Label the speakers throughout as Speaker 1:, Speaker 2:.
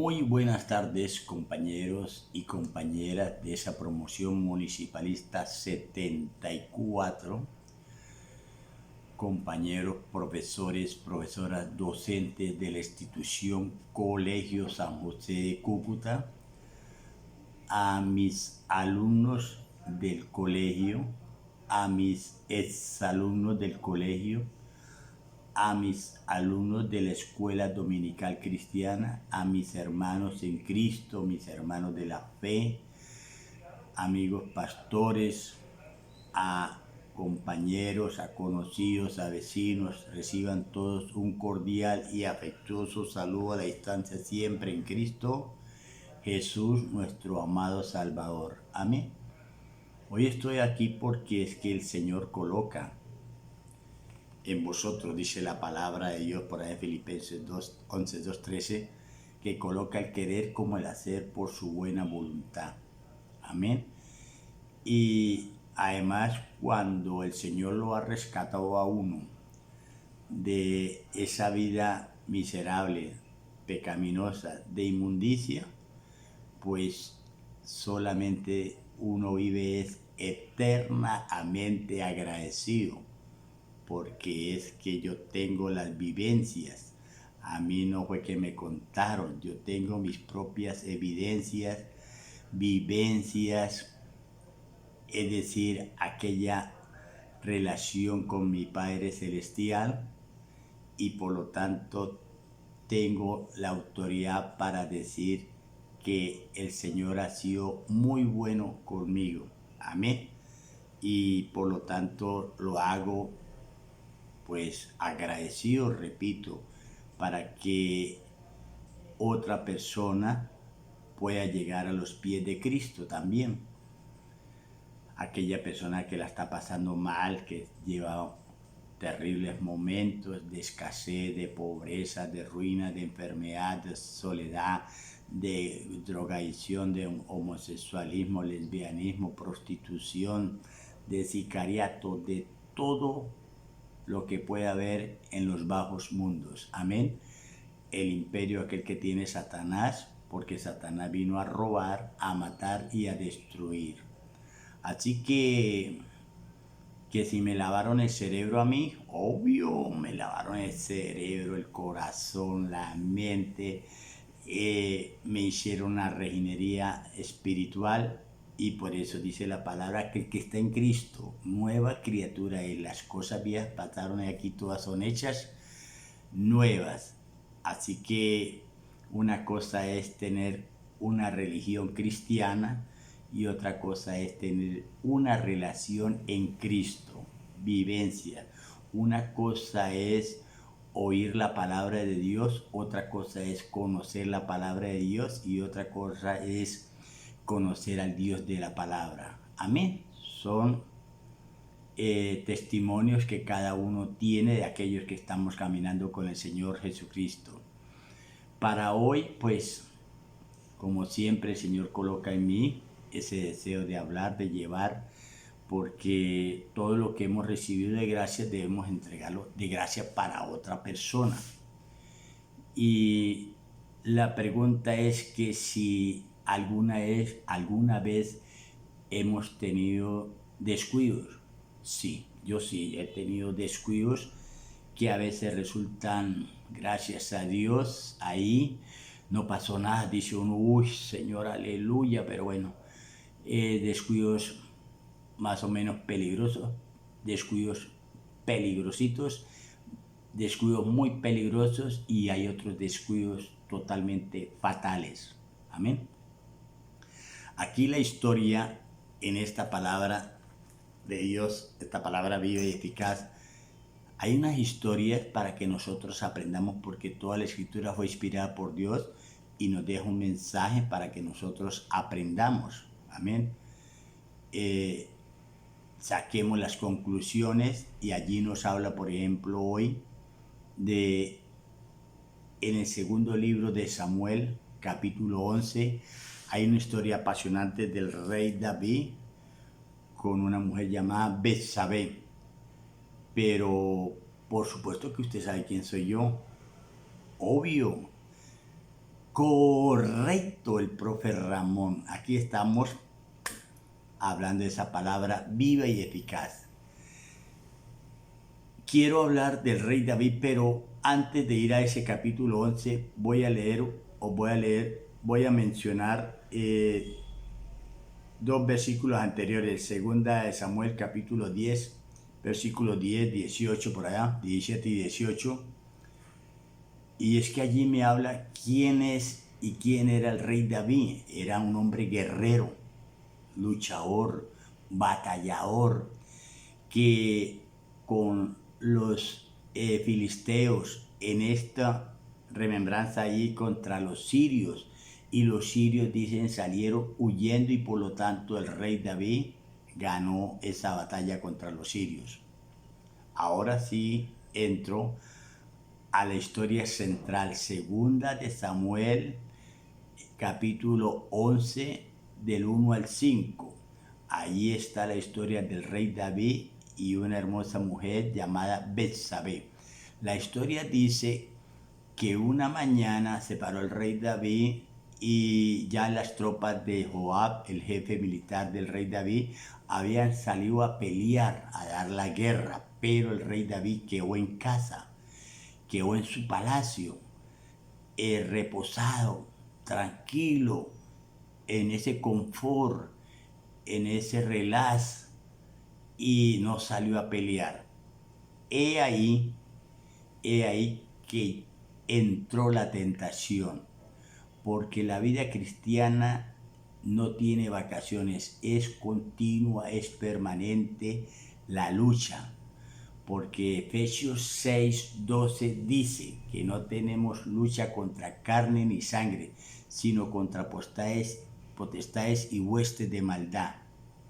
Speaker 1: Muy buenas tardes, compañeros y compañeras de esa promoción municipalista 74, compañeros, profesores, profesoras, docentes de la institución Colegio San José de Cúcuta, a mis alumnos del colegio, a mis exalumnos del colegio, a mis alumnos de la Escuela Dominical Cristiana, a mis hermanos en Cristo, mis hermanos de la fe, amigos pastores, a compañeros, a conocidos, a vecinos, reciban todos un cordial y afectuoso saludo a la distancia siempre en Cristo Jesús, nuestro amado Salvador. Amén. Hoy estoy aquí porque es que el Señor coloca en vosotros, dice la palabra de Dios por ahí en Filipenses 2:11, 2:13, que coloca el querer como el hacer por su buena voluntad. Amén. Y además, cuando el Señor lo ha rescatado a uno de esa vida miserable, pecaminosa, de inmundicia, pues solamente uno vive es eternamente agradecido, porque es que yo tengo las vivencias. A mí no fue que me contaron, yo tengo mis propias evidencias, vivencias, es decir, aquella relación con mi Padre Celestial, y por lo tanto tengo la autoridad para decir que el Señor ha sido muy bueno conmigo. Amén. Y por lo tanto lo hago pues agradecido, repito, para que otra persona pueda llegar a los pies de Cristo también. Aquella persona que la está pasando mal, que lleva terribles momentos de escasez, de pobreza, de ruina, de enfermedad, de soledad, de drogadicción, de homosexualismo, lesbianismo, prostitución, de sicariato, de todo lo que puede haber en los bajos mundos. Amén. El imperio aquel que tiene Satanás, porque Satanás vino a robar, a matar y a destruir. Así que si me lavaron el cerebro a mí, obvio, me lavaron el cerebro, el corazón, la mente, me hicieron una reginería espiritual, y por eso dice la palabra que el que está en Cristo, nueva criatura es. Las cosas viejas pasaron y aquí todas son hechas nuevas. Así que una cosa es tener una religión cristiana y otra cosa es tener una relación en Cristo, vivencia. Una cosa es oír la palabra de Dios, otra cosa es conocer la palabra de Dios y otra cosa es conocer al Dios de la palabra. Amén. Son testimonios que cada uno tiene de aquellos que estamos caminando con el Señor Jesucristo. Para hoy, pues, como siempre, el Señor coloca en mí ese deseo de hablar, de llevar, porque todo lo que hemos recibido de gracia debemos entregarlo de gracia para otra persona. Y la pregunta es que si alguna vez hemos tenido descuidos. Sí, yo sí he tenido descuidos que a veces resultan, gracias a Dios, ahí no pasó nada, dice uno, uy, Señor, aleluya, pero bueno, descuidos más o menos peligrosos, descuidos peligrositos, descuidos muy peligrosos, y hay otros descuidos totalmente fatales. Amén. Aquí la historia en esta palabra de Dios, esta palabra viva y eficaz, hay unas historias para que nosotros aprendamos, porque toda la escritura fue inspirada por Dios y nos deja un mensaje para que nosotros aprendamos. Amén. Saquemos las conclusiones, y allí nos habla, por ejemplo, hoy en el segundo libro de Samuel, capítulo 11, hay una historia apasionante del rey David con una mujer llamada Betsabé. Pero por supuesto que usted sabe quién soy yo. Obvio. Correcto, el profe Ramón. Aquí estamos hablando de esa palabra viva y eficaz. Quiero hablar del rey David, pero antes de ir a ese capítulo 11, voy a mencionar dos versículos anteriores. Segunda de Samuel, capítulo 10, versículos 10, 18, por allá, 17 y 18. Y es que allí me habla quién es y quién era el rey David. Era un hombre guerrero, luchador, batallador, que con los filisteos en esta remembranza allí contra los sirios, y los sirios dicen salieron huyendo, y por lo tanto el rey David ganó esa batalla contra los sirios. Ahora sí entro a la historia central, segunda de Samuel, capítulo 11, del 1 al 5. Allí está la historia del rey David y una hermosa mujer llamada Betsabé. La historia dice que una mañana se paró el rey David y ya las tropas de Joab, el jefe militar del rey David, habían salido a pelear, a dar la guerra, pero el rey David quedó en casa, quedó en su palacio, reposado, tranquilo, en ese confort, en ese relax, y no salió a pelear. He ahí que entró la tentación, porque la vida cristiana no tiene vacaciones, es continua, es permanente la lucha, porque Efesios 6:12 dice que no tenemos lucha contra carne ni sangre, sino contra potestades y huestes de maldad,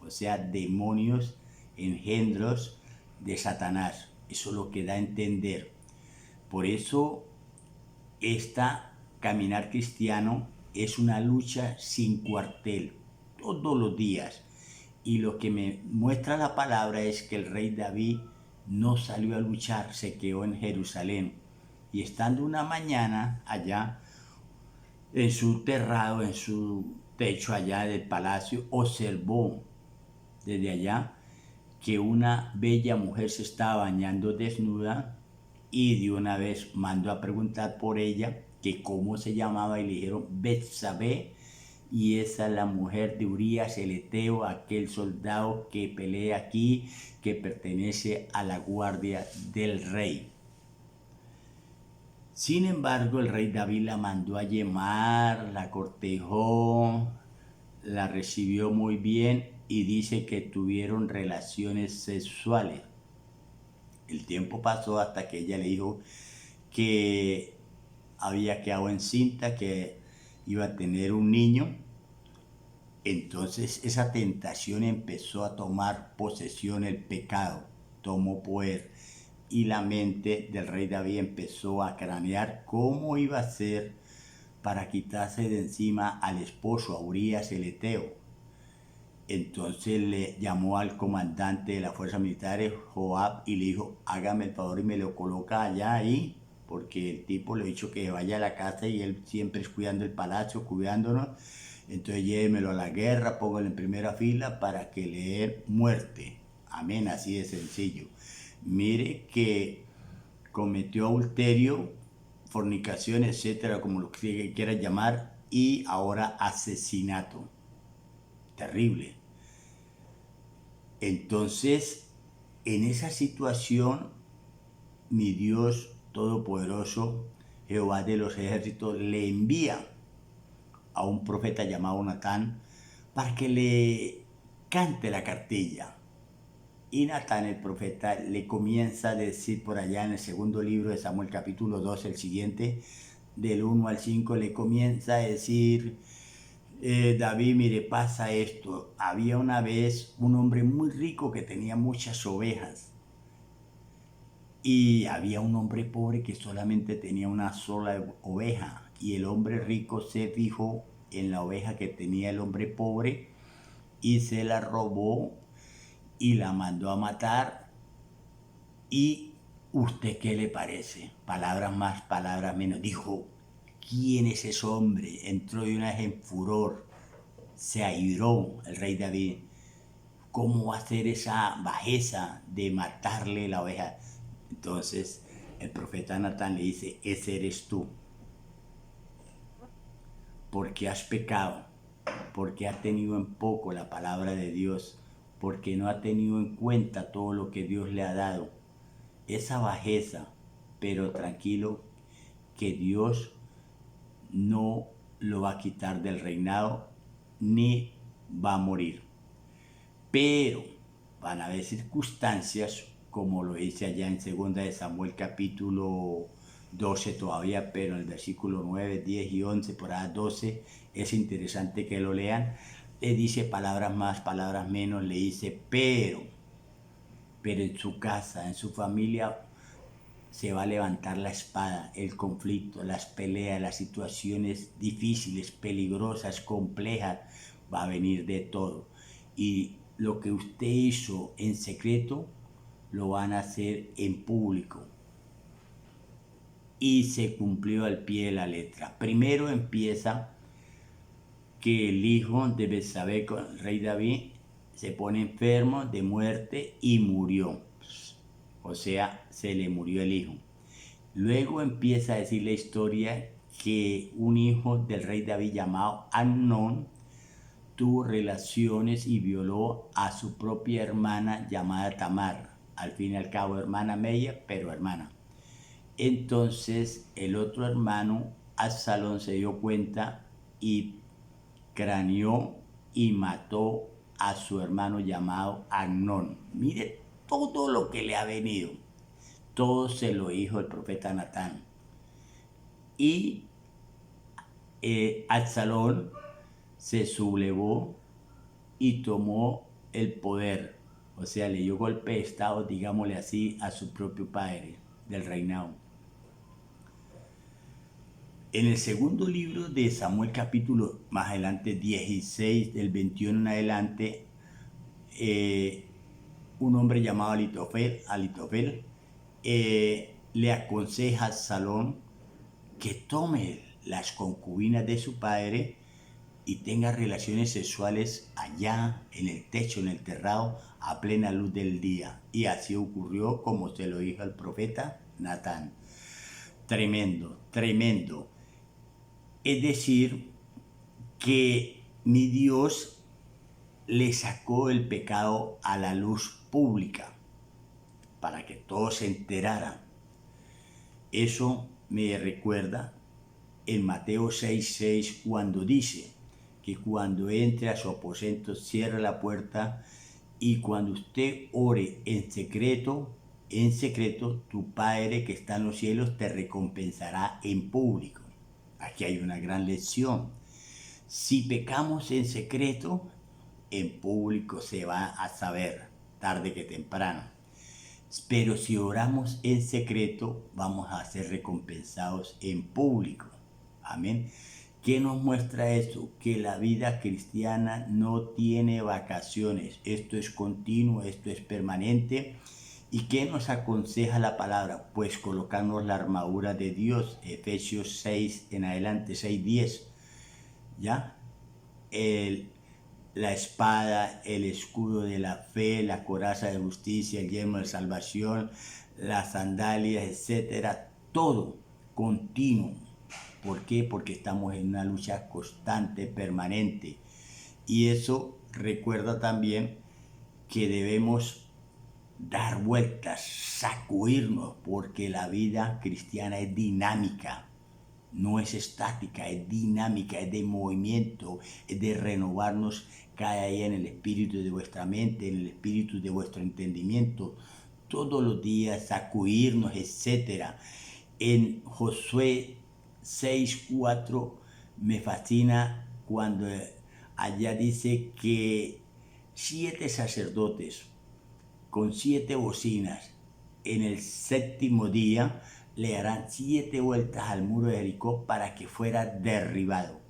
Speaker 1: o sea, demonios, engendros de Satanás. Eso es lo que da a entender. Por eso caminar cristiano es una lucha sin cuartel, todos los días. Y lo que me muestra la palabra es que el rey David no salió a luchar, se quedó en Jerusalén. Y estando una mañana allá, en su terrado, en su techo allá del palacio, observó desde allá que una bella mujer se estaba bañando desnuda, y de una vez mandó a preguntar por ella, que cómo se llamaba, y le dijeron Betsabé, y esa es la mujer de Urías el Eteo, aquel soldado que pelea aquí, que pertenece a la guardia del rey. Sin embargo, el rey David la mandó a llamar, la cortejó, la recibió muy bien, y dice que tuvieron relaciones sexuales. El tiempo pasó hasta que ella le dijo que había quedado encinta, que iba a tener un niño. Entonces esa tentación empezó a tomar posesión, el pecado tomó poder, y la mente del rey David empezó a cranear cómo iba a ser para quitarse de encima al esposo, a Urías el Eteo. Entonces le llamó al comandante de las fuerzas militares, Joab, y le dijo, hágame el favor y me lo coloca allá ahí, porque el tipo le ha dicho que vaya a la casa y él siempre es cuidando el palacio, cuidándonos. Entonces llévemelo a la guerra, póngalo en primera fila para que le dé muerte. Amén, así de sencillo. Mire que cometió adulterio, fornicación, etcétera, como lo que quiera llamar, y ahora asesinato. Terrible. Entonces, en esa situación, mi Dios Todopoderoso, Jehová de los ejércitos, le envía a un profeta llamado Natán para que le cante la cartilla. Y Natán, el profeta, le comienza a decir por allá en el segundo libro de Samuel, capítulo 2, el siguiente, del 1 al 5, le comienza a decir, David, mire, pasa esto. Había una vez un hombre muy rico que tenía muchas ovejas, y había un hombre pobre que solamente tenía una sola oveja, y el hombre rico se fijó en la oveja que tenía el hombre pobre y se la robó y la mandó a matar. ¿Y usted qué le parece? Palabras más, palabras menos. Dijo, ¿quién es ese hombre? Entró de una vez en furor, se airó el rey David. ¿Cómo va a hacer esa bajeza de matarle la oveja? Entonces el profeta Natán le dice, ese eres tú, porque has pecado, porque has tenido en poco la palabra de Dios, porque no ha tenido en cuenta todo lo que Dios le ha dado. Esa bajeza, pero tranquilo, que Dios no lo va a quitar del reinado ni va a morir. Pero van a haber circunstancias, como lo dice allá en 2 de Samuel capítulo 12 todavía, pero en el versículo 9, 10 y 11, por ahí 12, es interesante que lo lean. Le dice palabras más, palabras menos, le dice pero en su casa, en su familia, se va a levantar la espada, el conflicto, las peleas, las situaciones difíciles, peligrosas, complejas, va a venir de todo. Y lo que usted hizo en secreto, lo van a hacer en público. Y se cumplió al pie de la letra. Primero empieza que el hijo de Betsabé, el rey David, se pone enfermo de muerte y murió. O sea, se le murió el hijo. Luego empieza a decir la historia que un hijo del rey David llamado Amnón tuvo relaciones y violó a su propia hermana llamada Tamar. Al fin y al cabo hermana media, pero hermana. Entonces el otro hermano, Absalón, se dio cuenta y craneó y mató a su hermano llamado Amnón. Mire todo lo que le ha venido. Todo se lo dijo el profeta Natán. Y Absalón se sublevó y tomó el poder, o sea, le dio golpe de estado, digámosle así, a su propio padre del reinado. En el segundo libro de Samuel, capítulo más adelante 16, del 21 en adelante, un hombre llamado Alitofel le aconseja a Absalón que tome las concubinas de su padre y tenga relaciones sexuales allá en el techo, en el terrado, a plena luz del día. Y así ocurrió como se lo dijo el profeta Natán. Tremendo, tremendo. Es decir, que mi Dios le sacó el pecado a la luz pública para que todos se enteraran. Eso me recuerda en Mateo 6:6 cuando dice que cuando entre a su aposento cierre la puerta y cuando usted ore en secreto, tu Padre que está en los cielos te recompensará en público. Aquí hay una gran lección. Si pecamos en secreto, en público se va a saber, tarde que temprano. Pero si oramos en secreto, vamos a ser recompensados en público. Amén. ¿Qué nos muestra eso? Que la vida cristiana no tiene vacaciones. Esto es continuo, esto es permanente. ¿Y qué nos aconseja la palabra? Pues colocarnos la armadura de Dios, Efesios 6 en adelante, 6:10. ¿Ya? La espada, el escudo de la fe, la coraza de justicia, el yelmo de salvación, las sandalias, etcétera, todo continuo. ¿Por qué? Porque estamos en una lucha constante, permanente. Y eso recuerda también que debemos dar vueltas, sacudirnos, porque la vida cristiana es dinámica. No es estática, es dinámica, es de movimiento, es de renovarnos cada día en el espíritu de vuestra mente, en el espíritu de vuestro entendimiento, todos los días sacudirnos, etc. En Josué 6:4 me fascina cuando allá dice que 7 sacerdotes con 7 bocinas en el séptimo día le harán 7 vueltas al muro de Jericó para que fuera derribado.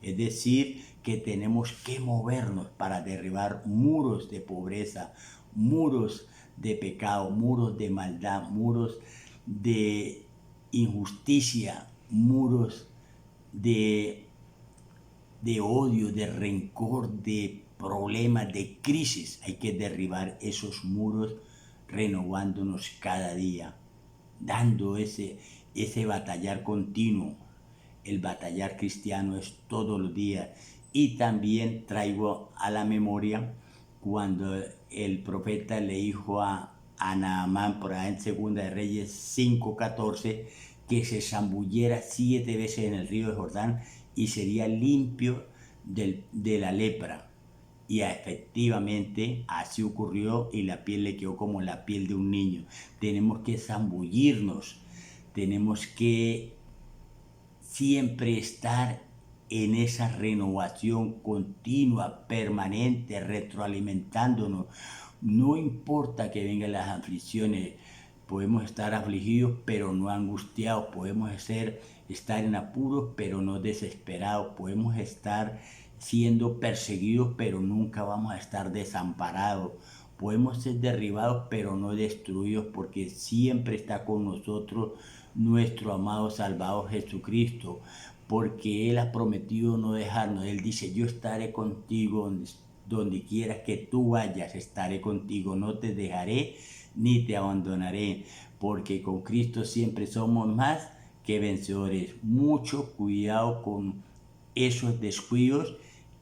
Speaker 1: Es decir, que tenemos que movernos para derribar muros de pobreza, muros de pecado, muros de maldad, muros de injusticia, muros de odio, de rencor, de problemas, de crisis. Hay que derribar esos muros renovándonos cada día, dando ese batallar continuo. El batallar cristiano es todos los días. Y también traigo a la memoria cuando el profeta le dijo a Naamán, por ahí en Segunda de Reyes 5:14, que se zambullera 7 veces en el río de Jordán y sería limpio de la lepra. Y efectivamente así ocurrió y la piel le quedó como la piel de un niño. Tenemos que zambullirnos, tenemos que siempre estar en esa renovación continua, permanente, retroalimentándonos. No importa que vengan las aflicciones, podemos estar afligidos pero no angustiados, podemos estar en apuros pero no desesperados, podemos estar siendo perseguidos pero nunca vamos a estar desamparados. Podemos ser derribados pero no destruidos, porque siempre está con nosotros nuestro amado Salvador Jesucristo, porque Él ha prometido no dejarnos. Él dice: yo estaré contigo donde quieras que tú vayas, estaré contigo, no te dejaré ni te abandonaré, porque con Cristo siempre somos más que vencedores. Mucho cuidado con esos descuidos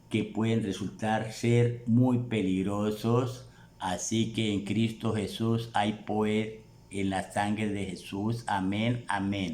Speaker 1: que pueden resultar ser muy peligrosos. Así que en Cristo Jesús hay poder, en la sangre de Jesús. Amén, amén.